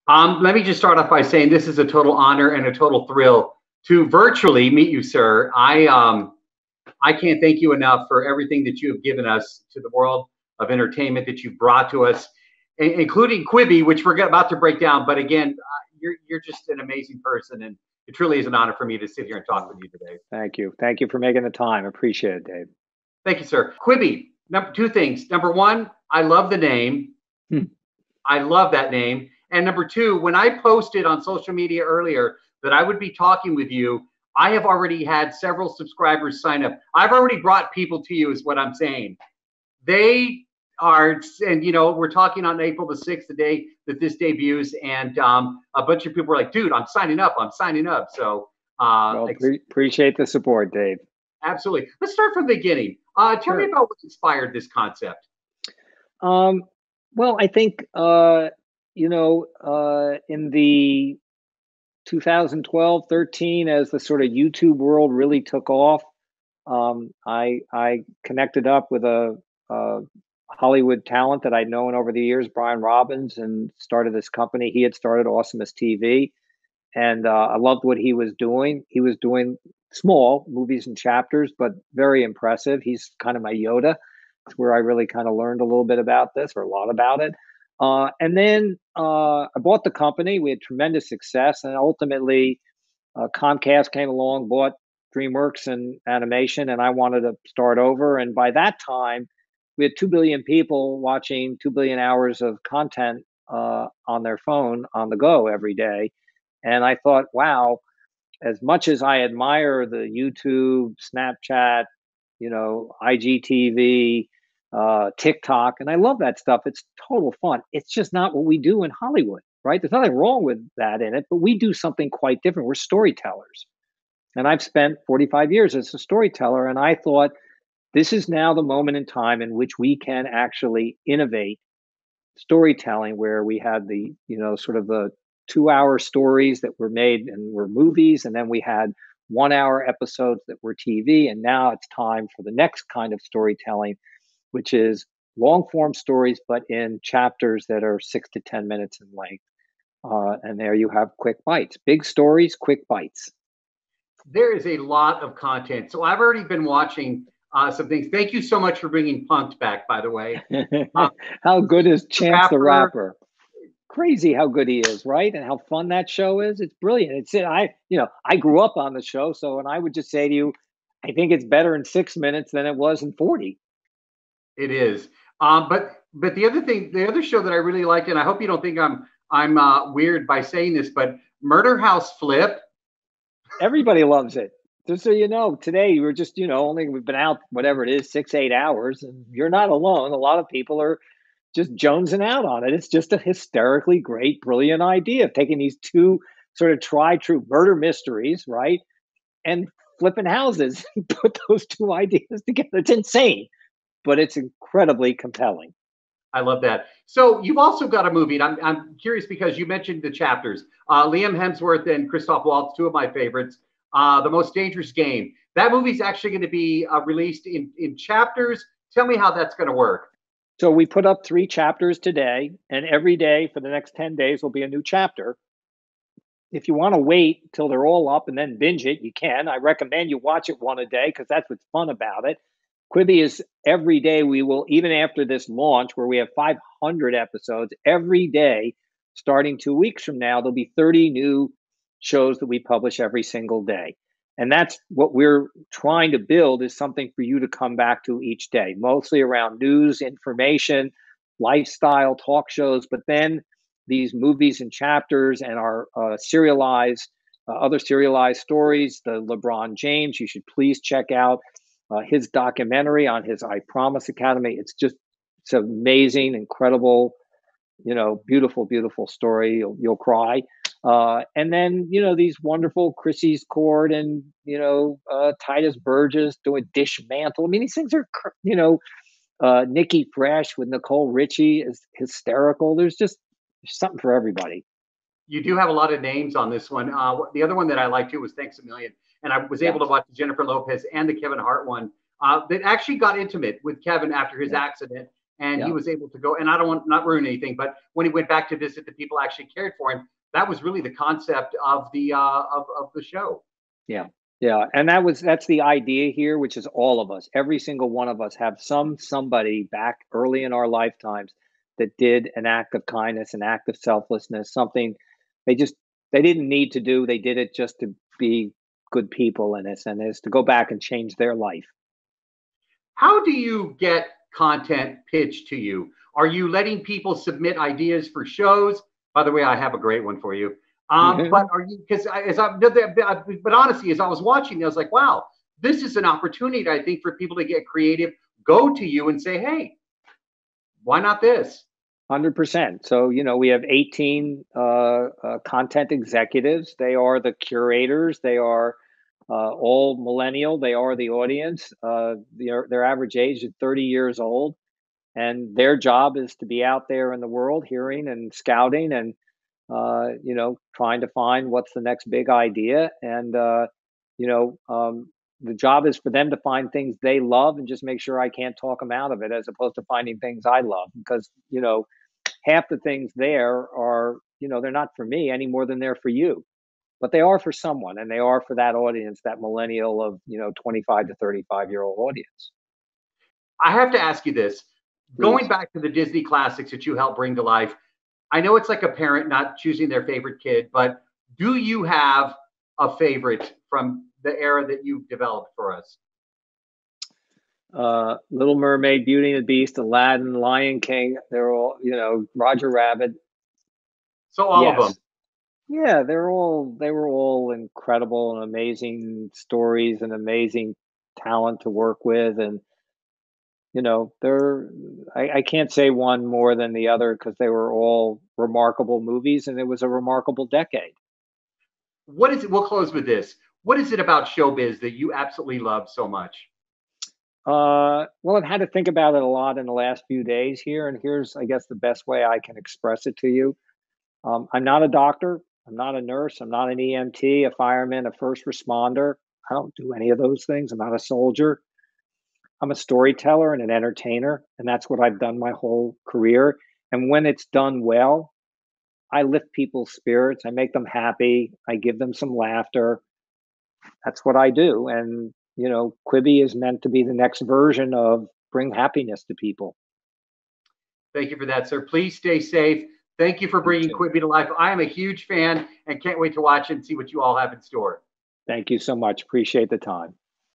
Let me just start off by saying this is a total honor and a total thrill to virtually meet you, sir. I can't thank you enough for everything that you have given us to the world of entertainment that you've brought to us, including Quibi, which we're about to break down. But again, you're just an amazing person, and it truly is an honor for me to sit here and talk with you today. Thank you. Thank you for making the time. Appreciate it, Dave. Thank you, sir. Quibi. Two things. Number one, I love the name. I love that name. And number two, when I posted on social media earlier that I would be talking with you, I have already had several subscribers sign up. I've already brought people to you, is what I'm saying. They are, and we're talking on April the 6th, the day that this debuts, and a bunch of people were like, dude, I'm signing up. I'm signing up. So appreciate the support, Dave. Absolutely. Let's start from the beginning. Tell me about what inspired this concept. Well, I think, in the 2012-13, as the sort of YouTube world really took off, I connected up with a Hollywood talent that I'd known over the years, Brian Robbins, and started this company. He had started Awesomeness TV, and I loved what he was doing. He was doing small movies and chapters, but very impressive. He's kind of my Yoda. It's where I really kind of learned a little bit about this, or a lot about it. And then I bought the company. We had tremendous success, and ultimately Comcast came along, bought DreamWorks and animation, and I wanted to start over. And by that time, we had 2 billion people watching 2 billion hours of content on their phone on the go every day. And I thought, wow, as much as I admire the YouTube, Snapchat, IGTV, TikTok, and I love that stuff. It's total fun. It's just not what we do in Hollywood, right? There's nothing wrong with that in it, but we do something quite different. We're storytellers. And I've spent 45 years as a storyteller, and I thought this is now the moment in time in which we can actually innovate storytelling, where we had the, sort of the 2-hour stories that were made and were movies, and then we had 1-hour episodes that were TV. And now it's time for the next kind of storytelling, which is long form stories, but in chapters that are 6 to 10 minutes in length. And there you have quick bites, big stories, quick bites. There is a lot of content. So I've already been watching some things. Thank you so much for bringing Punked back, by the way. How good is Chance the Rapper? Crazy how good he is, right? And how fun that show is. It's brilliant. I grew up on the show. So, and I would just say to you, I think it's better in 6 minutes than it was in 40. It is. But the other show that I really liked, and I hope you don't think I'm weird by saying this, but Murder House Flip. Everybody loves it. Just so you know, today we're just, we've been out, whatever it is, 6-8 hours, and you're not alone. A lot of people are just jonesing out on it. It's just a hysterically great, brilliant idea of taking these two sort of tried true murder mysteries, right? And flipping houses and put those two ideas together. It's insane, but it's incredibly compelling. I love that. So you've also got a movie, and I'm curious because you mentioned the chapters. Liam Hemsworth and Christoph Waltz, two of my favorites. The Most Dangerous Game. That movie's actually going to be released in chapters. Tell me how that's going to work. So we put up 3 chapters today, and every day for the next 10 days will be a new chapter. If you want to wait till they're all up and then binge it, you can. I recommend you watch it one a day because that's what's fun about it. Quibi is every day. We will, even after this launch where we have 500 episodes, every day, starting 2 weeks from now, there'll be 30 new shows that we publish every single day. And that's what we're trying to build, is something for you to come back to each day, mostly around news, information, lifestyle, talk shows, but then these movies and chapters and our serialized, other serialized stories. The LeBron James, you should please check out his documentary on his I Promise Academy. It's amazing, incredible, beautiful, beautiful story. You'll cry. And then, these wonderful Chrissy's Court and, Titus Burgess doing Dismantle. I mean, these things are, Nikki Fresh with Nicole Richie is hysterical. There's something for everybody. You do have a lot of names on this one. The other one that I liked too was Thanks a Million. And I was able to watch Jennifer Lopez and the Kevin Hart one that actually got intimate with Kevin after his accident. and he was able to go. And I don't want not ruin anything, but when he went back to visit, the people actually cared for him. That was really the concept of the show. Yeah. Yeah. And that's the idea here, which is all of us, every single one of us have somebody back early in our lifetimes that did an act of kindness, an act of selflessness, something they didn't need to do. They did it just to be good people in this, and is to go back and change their life. How do you get content pitched to you? Are you letting people submit ideas for shows? By the way, I have a great one for you. But are you, but honestly, as I was watching, I was like, wow, this is an opportunity, I think, for people to get creative, go to you and say, hey, why not this? 100%. So, we have 18 content executives. They are the curators. They are all millennial. They are the audience. Their average age is 30 years old. And their job is to be out there in the world, hearing and scouting and trying to find what's the next big idea. And, the job is for them to find things they love and just make sure I can't talk them out of it, as opposed to finding things I love. Because, half the things there are, they're not for me any more than they're for you. But they are for someone, and they are for that audience, that millennial of, 25 to 35-year-old audience. I have to ask you this. Please. Going back to the Disney classics that you helped bring to life, I know it's like a parent not choosing their favorite kid, but do you have a favorite from the era that you've developed for us? Little Mermaid, Beauty and the Beast, Aladdin, Lion King. They're all, Roger Rabbit. So all of them. Yeah, they were all incredible and amazing stories and amazing talent to work with. And, I can't say one more than the other, because they were all remarkable movies, and it was a remarkable decade. What is it? We'll close with this. What is it about showbiz that you absolutely love so much? Well, I've had to think about it a lot in the last few days here, and here's, I guess, the best way I can express it to you. I'm not a doctor. I'm not a nurse. I'm not an EMT, a fireman, a first responder. I don't do any of those things. I'm not a soldier. I'm a storyteller and an entertainer, and that's what I've done my whole career. And when it's done well, I lift people's spirits. I make them happy. I give them some laughter. That's what I do. And, Quibi is meant to be the next version of bring happiness to people. Thank you for that, sir. Please stay safe. Thank you for bringing Quibi to life. I am a huge fan and can't wait to watch and see what you all have in store. Thank you so much. Appreciate the time.